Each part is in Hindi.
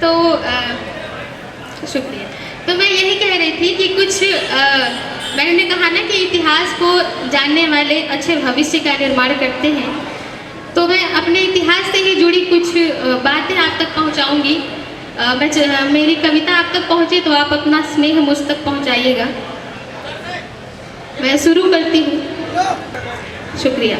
तो शुक्रिया। तो मैं यही कह रही थी कि कुछ मैंने कहा ना कि इतिहास को जानने वाले अच्छे भविष्य का निर्माण करते हैं, तो मैं अपने इतिहास से ही जुड़ी कुछ बातें आप तक पहुंचाऊंगी। मेरी कविता आप तक पहुंचे तो आप अपना स्नेह मुझ तक पहुंचाइएगा। मैं शुरू करती हूँ। शुक्रिया।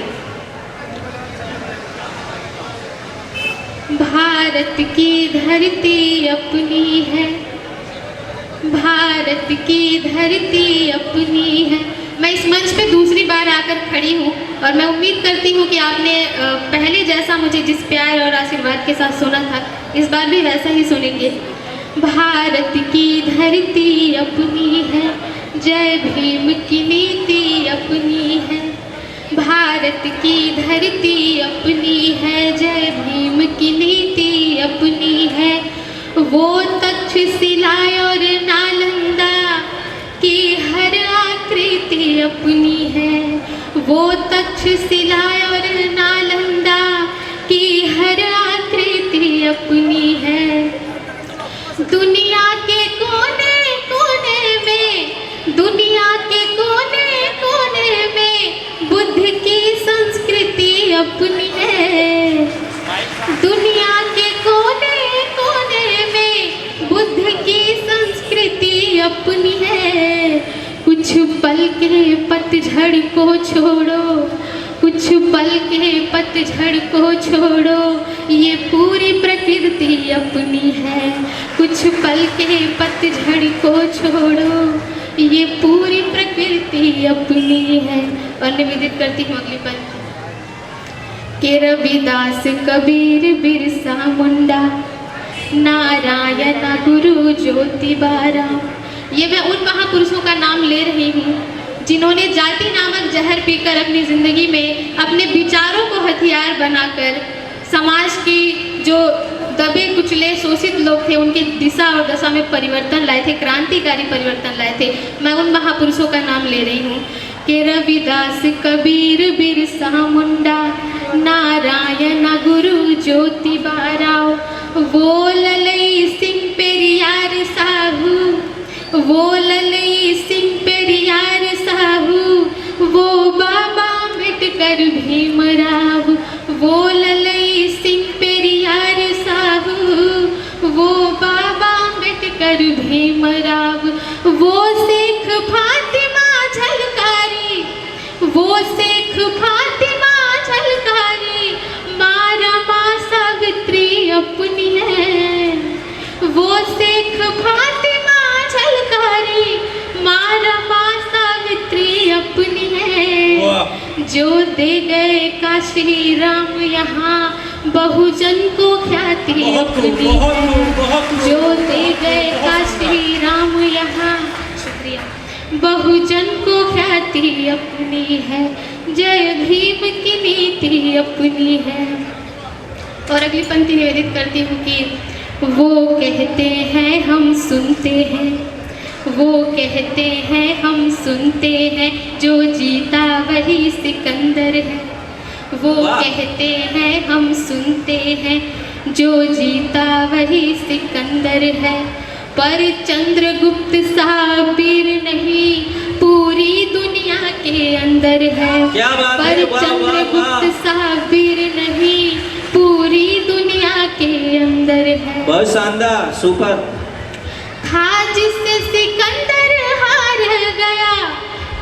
भारत की धरती अपनी है, भारत की धरती अपनी है। मैं इस मंच पे दूसरी बार आकर खड़ी हूँ और मैं उम्मीद करती हूँ कि आपने पहले जैसा मुझे जिस प्यार और आशीर्वाद के साथ सुना था, इस बार भी वैसा ही सुनेंगे। भारत की धरती अपनी है, जय भीम की नीति अपनी है। भारत की धरती अपनी है, जय भीम की नीति अपनी है। वो तक्षशिला और नालंदा की हर आकृति अपनी है, वो तक्षशिला और नालंदा की हर आकृति अपनी है। दुनिया के कोने कोने में, दुनिया के कोने कोने में बुद्ध की संस्कृति अपनी है। दुनिया के कोने कोने में बुद्ध की संस्कृति अपनी है। कुछ पल के पतझड़ को छोड़ो, कुछ पल के पतझड़ को छोड़ो, ये पूरी प्रकृति अपनी है। कुछ पल के पतझड़ को छोड़ो, ये पूरी प्रकृति अपनी है। और निवेदित करती हूँ अगली पंक्ति के रविदास, कबीर, बिरसा मुंडा, नारायण गुरु, ज्योतिबा राम। ये मैं उन महापुरुषों का नाम ले रही हूँ जिन्होंने जाति नामक जहर पीकर अपनी ज़िंदगी में अपने विचारों को हथियार बनाकर समाज की जो दबे कुचले शोषित लोग थे उनकी दिशा और दशा में परिवर्तन लाए थे, क्रांतिकारी परिवर्तन लाए थे। मैं उन महापुरुषों का नाम ले रही हूँ कि रविदास, कबीर, बिरसा मुंडा, नारायण गुरु, ज्योतिबा राव, वो ललई सिंह पेरियार साहू, वो ललई सिंह पेरियार साहू, वो बाबा अम्बेडकर भीमराव, वो ललई सिंह पेरियार साहू, वो बाबा अम्बेडकर भीमराव, वो शेख फातिमा झलकारी, वो शेख फातिमा झलकारी, माँ रमा सावित्री अपनी है। वो शेख फातिमा झलकारी, माँ रमा सावित्री अपनी है। जो दे गए काशी राम यहाँ, बहुजन को ख्याति अपनी है। जो दे गए काशी राम यहाँ, शुक्रिया, बहुजन को ख्याति अपनी है। जय भीम की नीति अपनी है। और अगली पंक्ति निवेदित करती हूँ कि वो कहते हैं हम सुनते हैं, वो कहते हैं हम सुनते हैं, जो जीता वही सिकंदर है। वो कहते हैं हम सुनते हैं, जो जीता वही सिकंदर है। पर चंद्रगुप्त साबिर नहीं, पूरी दुनिया के अंदर है। पर चंद्रगुप्त साबिर नहीं, पूरी दुनिया के अंदर है। बहुत शानदार, सुपर। था जिससे सिकंदर हार गया,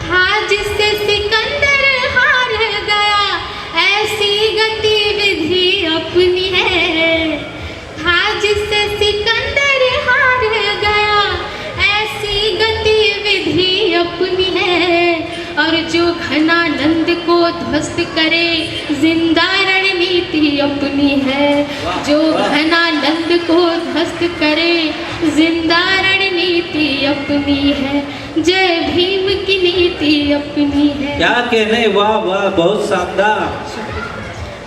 था जिससे सिकंदर हार गया, ऐसी गतिविधि अपनी है। था जिससे सिकंदर हार गया, ऐसी गतिविधि अपनी है। और जो घनानंद को ध्वस्त करे, जिंदा रणनीति अपनी है। जो घनानंद को ध्वस्त करे, जिंदा रणनीति अपनी है। जय भीम की नीति अपनी है। क्या कहने, वाह वाह, बहुत शानदार।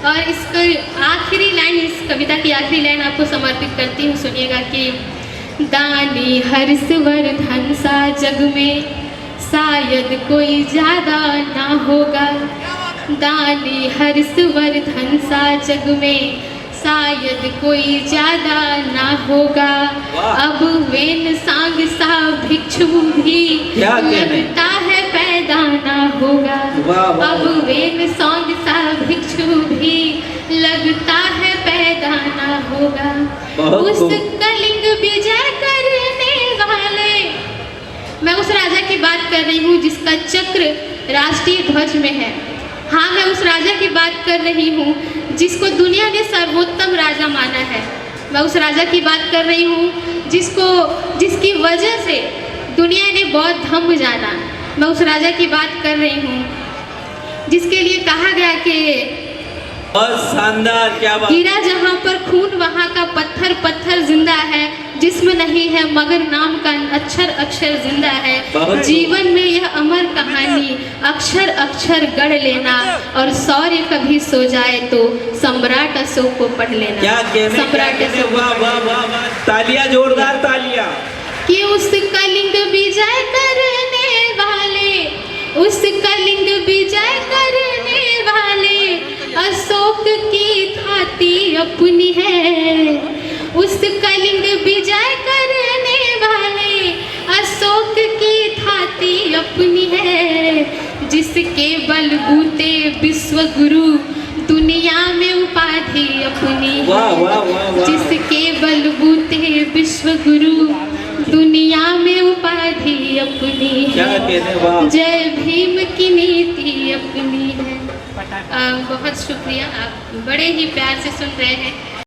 और इसका आखिरी लाइन, इस कविता की आखिरी लाइन आपको समर्पित करती हूँ, सुनिएगा कि दानी हर्षवर्धन सा जग में शायद कोई ज़्यादा ना होगा। दानी हर्षवर्धन सा जग में शायद कोई ज्यादा ना होगा। वाह। अब वेन सांग सा भिक्षु भी क्या कहने? लगता है पैदा ना होगा। वाह, वाह। अब वेन सांग सा भिक्षु भी लगता है पैदा ना होगा। बहुत उस खूब। कलिंग विजय करने वाले, मैं उस राजा की बात कर रही हूँ जिसका चक्र राष्ट्रीय ध्वज में है। हाँ, मैं उस राजा की बात कर रही हूँ जिसको दुनिया ने सर्वोत्तम राजा माना है। मैं उस राजा की बात कर रही हूँ जिसकी वजह से दुनिया ने बौद्ध धम्म जाना। मैं उस राजा की बात कर रही हूँ जिसके लिए कहा गया कि बहुत शानदार, क्या बात। गिरा जहाँ पर खून वहाँ का पत्थर पत्थर जिंदा है, जिस्म नहीं है मगर नाम का अक्षर अक्षर जिंदा है। बहुत जीवन में यह अमर कहानी अक्षर अक्षर गढ़ लेना, और शौर्य कभी सो जाए तो सम्राट अशोक को पढ़ लेना। क्या कहने, सम्राट क्या कहने, अशोक वाह वाह वाह वाह, तालियां, जोरदार तालियां। कि उस कलिंग विजय करने वाले, उस कलिंग विजय करने वाले अशोक की थाती अपनी है। उस कलिंग विजय करने वाले अशोक की थाती अपनी है। जिसके बलबूते विश्व गुरु दुनिया में उपाधि अपनी है। वाह वाह वाह वाह। जिसके बलबूते विश्व गुरु दुनिया में उपाधि अपनी क्या है। कहने, वाह। जय भीम की नीति अपनी है। बहुत शुक्रिया, आप बड़े ही प्यार से सुन रहे हैं।